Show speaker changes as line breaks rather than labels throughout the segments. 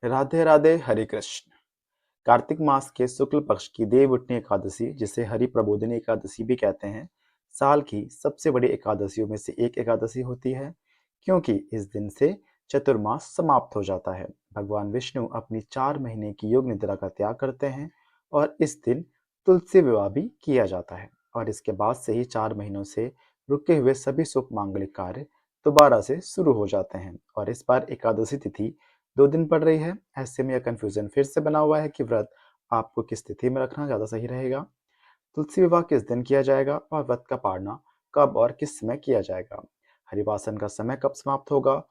राधे राधे हरे कृष्ण। कार्तिक मास के शुक्ल पक्ष की देवउठनी एकादशी, जिसे हरि प्रबोधिनी एकादशी भी कहते हैं, साल की सबसे बड़ी एकादशियों में से एक एकादशी होती है, क्योंकि इस दिन से चतुर्मास समाप्त हो जाता है। भगवान विष्णु अपनी 4 महीने की योग निद्रा का त्याग करते हैं और इस दिन तुलसी विवाह भी किया जाता है। और इसके बाद से ही 4 महीनों से रुके हुए सभी शुभ मांगलिक कार्य दोबारा से शुरू हो जाते हैं। और इस बार एकादशी तिथि 2 दिन पड़ रही है। ऐसे में यह कंफ्यूजन फिर से बना हुआ है कि व्रत आपको किस तिथि में रखना ज़्यादा सही रहेगा, तुलसी विवाह किस दिन किया जाएगा और व्रत का पारना कब और किस समय किया जाएगा, हरिवासन का समय कब समाप्त होगा,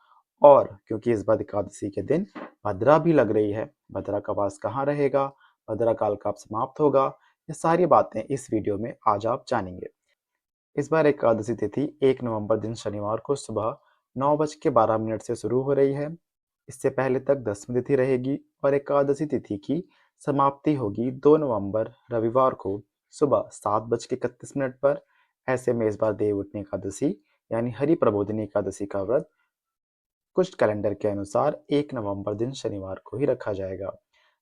और क्योंकि इस बार एकादशी के दिन भद्रा भी लग रही है, भद्रा का वास कहाँ रहेगा, भद्रा काल कब समाप्त होगा, ये सारी बातें इस वीडियो में आज आप जानेंगे। इस बार एकादशी तिथि 1 नवंबर दिन शनिवार को सुबह 9:12 से शुरू हो रही है। इससे पहले तक दसवीं तिथि रहेगी और एकादशी तिथि की समाप्ति होगी 2 नवंबर रविवार को सुबह 7:31 पर। ऐसे में इस बार देवउठनी एकादशी यानी हरि प्रबोधिनी एकादशी का व्रत कुछ कैलेंडर के अनुसार 1 नवंबर दिन शनिवार को ही रखा जाएगा,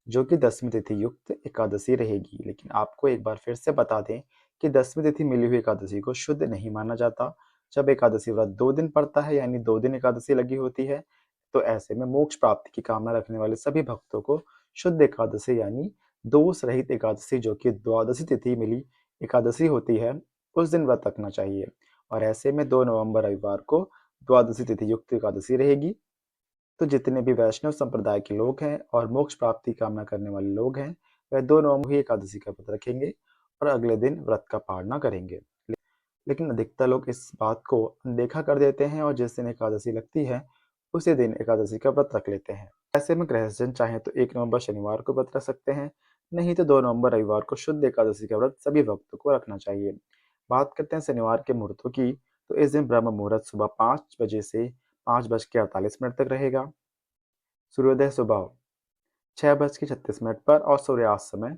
जो कि दसवीं तिथि युक्त एकादशी रहेगी। लेकिन आपको एक बार फिर से बता दें कि दसवीं तिथि मिली हुई एकादशी को शुद्ध नहीं माना जाता। जब एकादशी व्रत 2 दिन पड़ता है यानी 2 दिन एकादशी लगी होती है, तो ऐसे में मोक्ष प्राप्ति की कामना रखने वाले सभी भक्तों को शुद्ध एकादशी यानी दोष रहित एकादशी, जो कि द्वादशी तिथि मिली एकादशी होती है, उस दिन व्रत रखना चाहिए। और ऐसे में 2 नवंबर रविवार को द्वादशी तिथि युक्त एकादशी रहेगी। तो जितने भी वैष्णव संप्रदाय के लोग हैं और मोक्ष प्राप्ति की कामना करने वाले लोग हैं, वह 2 नवंबर ही एकादशी का व्रत रखेंगे और अगले दिन व्रत का पारणा करेंगे। लेकिन अधिकतर लोग इस बात को अनदेखा कर देते हैं और जिस दिन एकादशी लगती है उसी दिन एकादशी का व्रत रख लेते हैं। ऐसे में गृहस्थजन चाहे तो 1 नवंबर शनिवार को व्रत रख सकते हैं, नहीं तो 2 नवंबर रविवार को शुद्ध एकादशी का व्रत सभी भक्तों को रखना चाहिए। बात करते हैं शनिवार के मुहूर्तों की, तो इस दिन ब्रह्म मुहूर्त सुबह 5 बजे से 5:48 तक रहेगा। सूर्योदय सुबह 6:36 पर और सूर्यास्त समय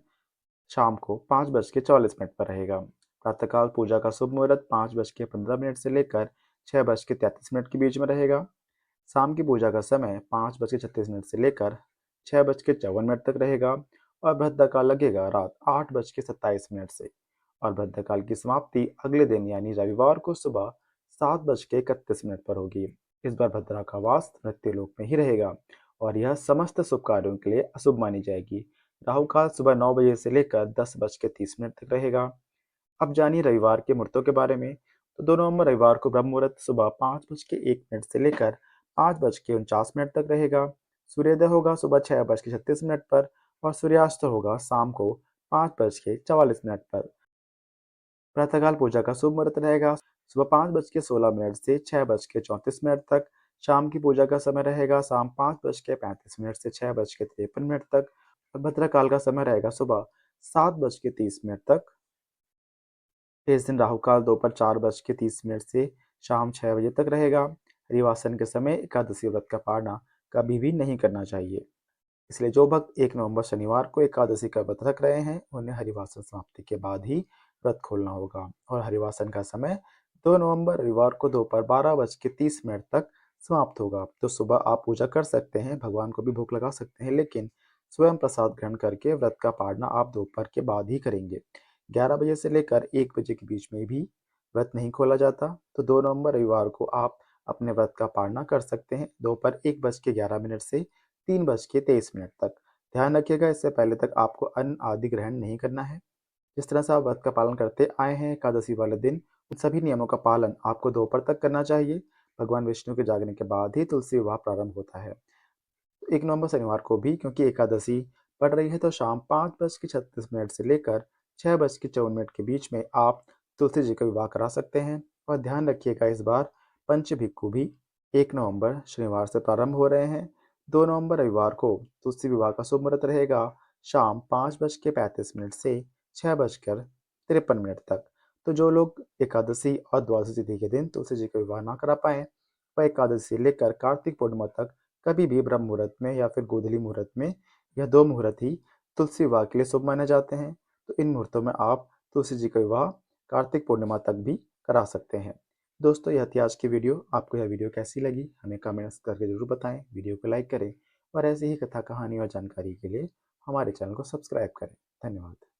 शाम को 5:44 पर रहेगा। प्रातःकाल पूजा का शुभ मुहूर्त 5:15 से लेकर 6:33 के बीच में रहेगा। शाम की पूजा का समय 5:36 से लेकर 6:54 तक रहेगा और भद्रकाल लगेगा रात 8:27 से। और भद्रकाल की समाप्ति अगले दिन यानी रविवार को सुबह 7:31 पर होगी। इस बार भद्रा का वास मृत्युलोक में ही रहेगा और यह समस्त शुभ कार्यों के लिए अशुभ मानी जाएगी। राहु काल सुबह 9 बजे से लेकर 10:30 तक रहेगा। अब जानिए रविवार के मुहूर्तों के बारे में। तो 2 नवंबर रविवार को ब्रह्म मुहूर्त सुबह 5:01 से लेकर 5:49 तक रहेगा। सूर्योदय होगा सुबह 6:36 पर और सूर्यास्त होगा शाम को 5:44 पर। प्रातःकाल पूजा का शुभ मुहूर्त रहेगा सुबह 5:16 से 6:34 तक। शाम की पूजा का समय रहेगा शाम 5:35 से 6:53 तक। और भद्रकाल का समय रहेगा सुबह 7:30 तक। इस दिन राहु काल दोपहर 4:30 से शाम 6 बजे तक रहेगा। हरिवासन के समय एकादशी व्रत का पारना कभी भी नहीं करना चाहिए। इसलिए जो भक्त 1 नवंबर शनिवार को एकादशी का व्रत रख रहे हैं, उन्हें हरिवासन समाप्ति के बाद ही व्रत खोलना होगा। और हरिवासन का समय 2 नवंबर रविवार को दोपहर 12:30 तक समाप्त होगा। तो सुबह आप पूजा कर सकते हैं, भगवान को भी भोग लगा सकते हैं, लेकिन स्वयं प्रसाद ग्रहण करके व्रत का पारना आप दोपहर के बाद ही करेंगे। 11 बजे से लेकर 1 बजे के बीच में भी व्रत नहीं खोला जाता। तो 2 नवंबर रविवार को आप अपने व्रत का पालना कर सकते हैं दोपहर 1:11 से 3:23 तक। ध्यान रखिएगा, इससे पहले तक आपको अन्न आदि ग्रहण नहीं करना है। जिस तरह से आप व्रत का पालन करते आए हैं एकादशी वाले दिन, उन सभी नियमों का पालन आपको दोपहर तक करना चाहिए। भगवान विष्णु के जागने के बाद ही तुलसी विवाह प्रारंभ होता है। 1 नवंबर शनिवार को भी क्योंकि एकादशी पड़ रही है, तो शाम 5:36 से लेकर 6:54 के बीच में आप तुलसी जी का विवाह करा सकते हैं। और ध्यान रखिएगा, इस बार पंच भिक्षु भी 1 नवंबर शनिवार से प्रारंभ हो रहे हैं। 2 नवंबर रविवार को तुलसी विवाह का शुभ मुहूर्त रहेगा शाम 5:35 से 6:53 तक। तो जो लोग एकादशी और द्वादशी तिथि के दिन तुलसी जी का विवाह ना करा पाए, वह एकादशी से लेकर कार्तिक पूर्णिमा तक कभी भी ब्रह्म मुहूर्त में या फिर गोधूली मुहूर्त में, यह 2 मुहूर्त ही तुलसी विवाह के लिए शुभ माने जाते हैं। तो इन मुहूर्तों में आप तुलसी जी का विवाह कार्तिक पूर्णिमा तक भी करा सकते हैं। दोस्तों, यह थी आज की वीडियो। आपको यह वीडियो कैसी लगी हमें कमेंट्स करके जरूर बताएं। वीडियो को लाइक करें और ऐसी ही कथा कहानी और जानकारी के लिए हमारे चैनल को सब्सक्राइब करें। धन्यवाद।